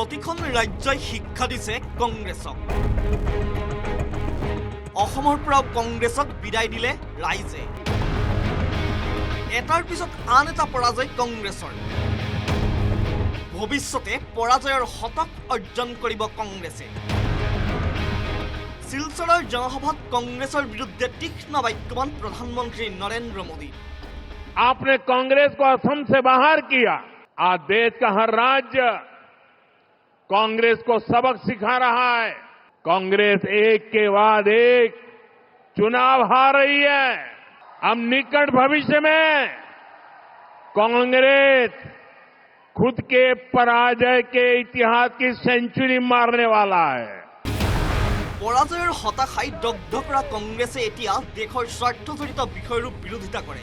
প্ৰতিখন ৰাজ্যই শিক্ষা দিছে কংগ্ৰেছক। অসমৰ পৰাও কংগ্ৰেছক বিদায় দিলে ৰাইজে। এটাৰ পিছত আন এটা পৰাজয় কংগ্ৰেছৰ। ভৱিষ্যতে পৰাজয়ৰ শতক অৰ্জন কৰিব কংগ্ৰেছে। শিলচৰৰ জনসভাত কংগ্ৰেছৰ বিৰুদ্ধে তীক্ষ্ণ বাক্যবান প্ৰধানমন্ত্ৰী নৰেন্দ্ৰ মোদী। आपने कांग्रेस को असम से बाहर किया। आज देश का हर राज्य कांग्रेस को सबक सिखा रहा है। कांग्रेस एक के बाद एक चुनाव हार रही है। अब निकट भविष्य में कांग्रेस खुद के पराजय के इतिहास की सेंचुरी मारने वाला है। পৰাজয়ৰ হতাশাই দগ্ধ কৰা কংগ্ৰেছে এতিয়া দেশৰ স্বাৰ্থজড়িত বিষয়ৰো বিৰোধিতা কৰে।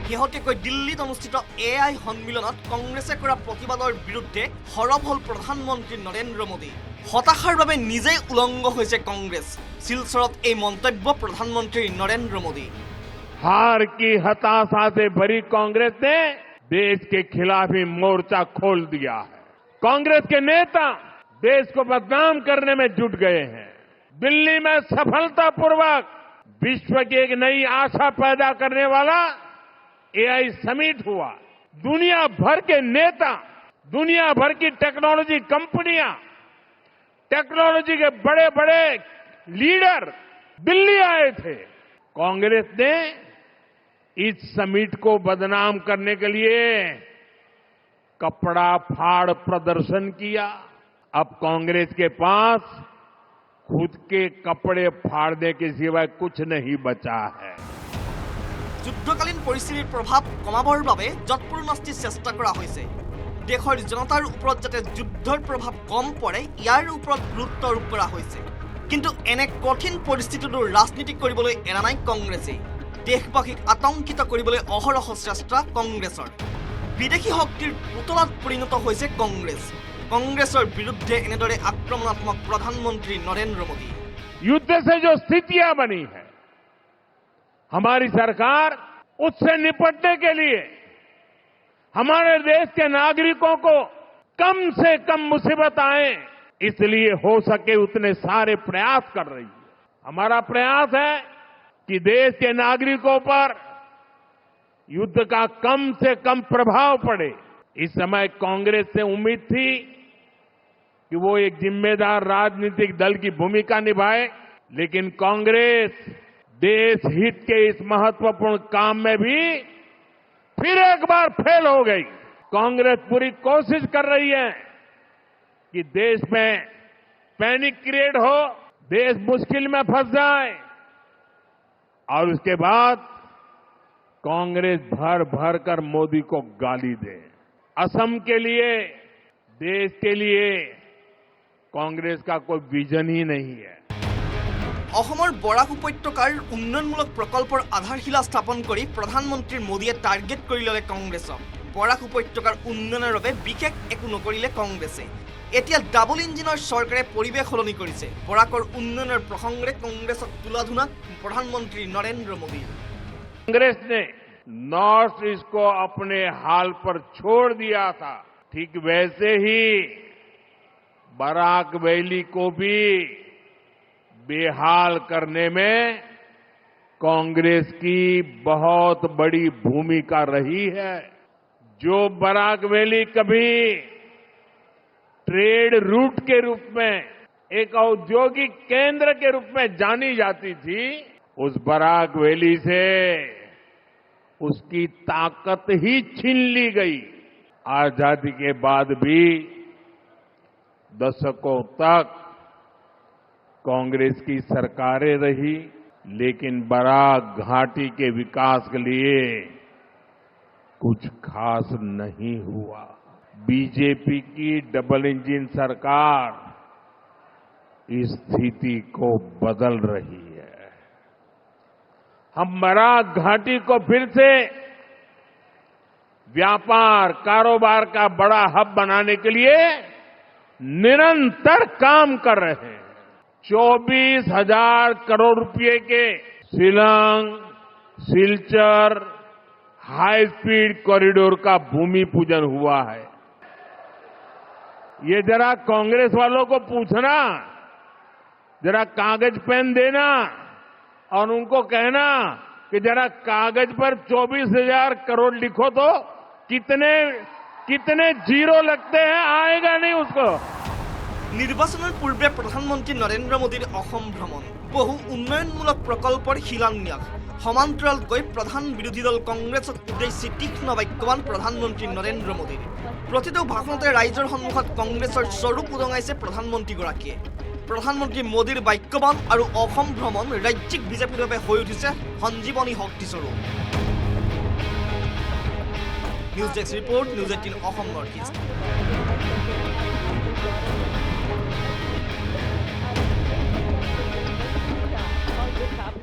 শেহতীয়াকৈ দিল্লীত অনুষ্ঠিত AI সন্মিলনত কংগ্ৰেছে কৰা প্ৰতিবাদৰ বিৰুদ্ধে সৰব হ'ল প্ৰধানমন্ত্ৰী নৰেন্দ্ৰ মোদী। হতাশাৰ বাবে নিজেই উলংগ হৈছে কংগ্ৰেছ। শিলচৰত এই মন্তব্য প্ৰধানমন্ত্ৰী নৰেন্দ্ৰ মোদী। हार की हताशा से भरी कांग्रेस ने देश के खिलाफ ही मोर्चा खोल दिया है। कांग्रेस के नेता देश को बदनाम करने में जुट गए हैं। दिल्ली में सफलतापूर्वक विश्व की एक नई आशा पैदा करने वाला AI समिट हुआ। दुनिया भर के नेता, दुनिया भर की टेक्नोलॉजी कंपनियां, टेक्नोलॉजी के बड़े बड़े लीडर दिल्ली आए थे। कांग्रेस ने इस समिट को बदनाम करने के लिए कपड़ा फाड़ प्रदर्शन किया। अब कांग्रेस के पास खुद के कपड़े फाड़ने के सिवाय कुछ नहीं बचा है। যুদ্ধকালীন পৰিস্থিতিৰ প্ৰভাৱ কমাবৰ বাবে যৎপৰোনাস্তি চেষ্টা কৰা হৈছে। দেশৰ জনতাৰ ওপৰত যাতে যুদ্ধৰ প্ৰভাৱ কম পৰে ইয়াৰ ওপৰত গুৰুত্ব আৰোপ কৰা হৈছে। কিন্তু এনে কঠিন পৰিস্থিতিতো ৰাজনীতি কৰিবলৈ এৰা নাই কংগ্ৰেছে। দেশবাসীক আতংকিত কৰিবলৈ অহৰহ চেষ্টা কংগ্ৰেছৰ। বিদেশী শক্তিৰ পুতলাত পৰিণত হৈছে কংগ্ৰেছ। কংগ্ৰেছৰ বিৰুদ্ধে এনেদৰে আক্ৰমণাত্মক প্ৰধানমন্ত্ৰী নৰেন্দ্ৰ মোদী। युद्ध से जो स्थितियां बनी है, हमारी सरकार उससे निपटने के लिए हमारे देश के नागरिकों को कम से कम मुसीबत आए इसलिए हो सके उतने सारे प्रयास कर रही है। हमारा प्रयास है कि देश के नागरिकों पर युद्ध का कम से कम प्रभाव पड़े। इस समय कांग्रेस से उम्मीद थी कि वो एक जिम्मेदार राजनीतिक दल की भूमिका निभाए, लेकिन कांग्रेस देश हित के इस महत्वपूर्ण काम में भी फिर एक बार फेल हो गई। कांग्रेस पूरी कोशिश कर रही है कि देश में पैनिक क्रिएट हो, देश मुश्किल में फंस जाए और उसके बाद कांग्रेस भर भर कर मोदी को गाली दे। असम के लिए, देश के लिए कांग्रेस का कोई विजन ही नहीं है। অসমৰ বৰাক উপত্যকাৰ উন্নয়নমূলক প্ৰকল্পৰ আধাৰশিলা স্থাপন কৰি প্ৰধানমন্ত্ৰী মোদীয়ে টাৰ্গেট কৰি ল'লে কংগ্ৰেছক। বৰাক উপত্যকাৰ উন্নয়নৰ বাবে বিশেষ একো নকৰিলে কংগ্ৰেছে। এতিয়া ডাবল ইঞ্জিনৰ চৰকাৰে পৰিৱেশ সলনি কৰিছে। বৰাকৰ উন্নয়নৰ প্ৰসংগৰে কংগ্ৰেছক তুলাধুনা প্ৰধানমন্ত্ৰী নৰেন্দ্ৰ মোদী। कांग्रेस ने नॉर्थ ईस्ट को अपने हाल पर छोड़ दिया था, ठीक वैसे ही बराक वैली को भी बेहाल करने में कांग्रेस की बहुत बड़ी भूमिका रही है। जो बराक वैली कभी ट्रेड रूट के रूप में, एक औद्योगिक केंद्र के रूप में जानी जाती थी, उस बराक वैली से उसकी ताकत ही छीन ली गई। आजादी के बाद भी दशकों तक कांग्रेस की सरकारें रही, लेकिन बराक घाटी के विकास के लिए कुछ खास नहीं हुआ। बीजेपी की डबल इंजन सरकार इस स्थिति को बदल रही है। हम बराक घाटी को फिर से व्यापार, कारोबार का बड़ा हब बनाने के लिए निरंतर काम कर रहे हैं। 24,000 करोड़ रुपए के Shillong, Silchar high speed corridor का भूमि पूजन हुआ है। ये जरा कांग्रेस वालों को पूछना, जरा कागज पेन देना और उनको कहना कि जरा कागज पर 24,000 करोड़ लिखो तो कितने जीरो लगते हैं, आएगा नहीं उसको। নিৰ্বাচনৰ পূৰ্বে প্ৰধানমন্ত্ৰী নৰেন্দ্ৰ মোদীৰ অসম ভ্ৰমণ, বহু উন্নয়নমূলক প্ৰকল্পৰ শিলান্যাস, সমান্তৰালকৈ প্ৰধান বিৰোধী দল কংগ্ৰেছক উদ্দেশ্যি তীক্ষ্ণ বাক্যবান প্ৰধানমন্ত্ৰী নৰেন্দ্ৰ মোদীৰ। প্ৰতিটো ভাষণতে ৰাইজৰ সন্মুখত কংগ্ৰেছৰ স্বৰূপ উদঙাইছে প্ৰধানমন্ত্ৰীগৰাকীয়ে। প্ৰধানমন্ত্ৰী মোদীৰ বাক্যবান আৰু অসম ভ্ৰমণ ৰাজ্যিক বিজেপিৰ বাবে হৈ উঠিছে Sanjivani শক্তিস্বৰূপ। News desk report, news 18 অসম নৰ্থ ইষ্ট।